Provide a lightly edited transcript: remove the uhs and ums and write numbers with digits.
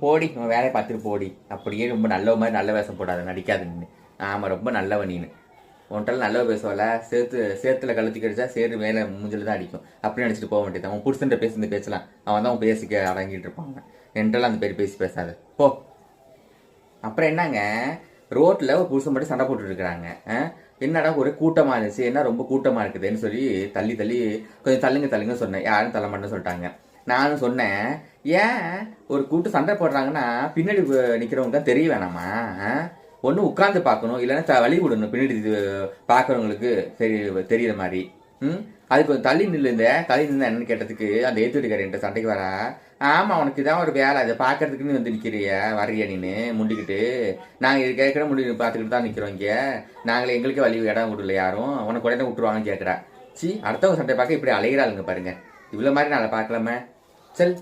போடி உன் வேலையை பார்த்துட்டு போடி. அப்படியே ரொம்ப நல்ல மாதிரி நல்ல வேஷம் போடாத, நடிக்காதுன்னு. ஆமாம், ரொம்ப நல்லவ நீனு. உன்ட்டால நல்லவ பேசுவால, சேத்துல கழுத்தி கடிச்சா சேரு மேலே மூஞ்சில் தான் அடிக்கும். அப்படி நினச்சிட்டு போக வேண்டியது. உன் புருஷன்ட்ட பேசி பேசலாம், அவன் தான் உன் பேசிக்க அடங்கிட்டு இருப்பாங்க. என்றெல்லாம் அந்த பேர் பேசி பேசாத போ. அப்புறம் என்னங்க, ரோட்டில் ஒரு புருஷன் மட்டும் சண்டை போட்டுட்டு இருக்கிறாங்க. என்னடா ஒரே கூட்டமாக இருந்துச்சு, என்ன ரொம்ப கூட்டமாக இருக்குதுன்னு சொல்லி தள்ளி தள்ளி கொஞ்சம் தள்ளுங்க சொன்னேன். யாரும் தள்ள மாட்டேன்னு சொல்லிட்டாங்க. நானும் சொன்னேன், ஏன் ஒரு கூட்டம் சண்டை போடுறாங்கன்னா பின்னாடி நிற்கிறவங்க தான் தெரிய வேணாமா? ஒன்று உட்காந்து பார்க்கணும், இல்லைன்னா வழி விடணும் பின்னாடி பார்க்குறவங்களுக்கு சரி தெரியுற மாதிரி. அதுக்கு கொஞ்சம் தள்ளி நில்லுங்க. தள்ளி நின்று என்னன்னு கேட்டதுக்கு அந்த ஏற்று வீட்டுக்காரன்ட்ட சண்டைக்கு வரா. ஆமாம், உனக்கு இதான் ஒரு வேலை, அதை பார்க்கறதுக்குன்னு வந்து நிற்கிறிய வரைய நீனு முண்டிக்கிட்டு. நாங்கள் இது கேட்குற முடி பார்த்துக்கிட்டு தான் நிற்கிறோம் இங்கே. நாங்களே எங்களுக்கே வழி இடம் விடல யாரும், உனக்கு உடனே விட்டுருவாங்கன்னு கேட்குறா. சி, அடுத்தவங்க சண்டை பார்க்க இப்படி அலைகிறாளுங்க பாருங்க. இவ்வளோ மாதிரி நான் பார்க்கலாமே. சரி.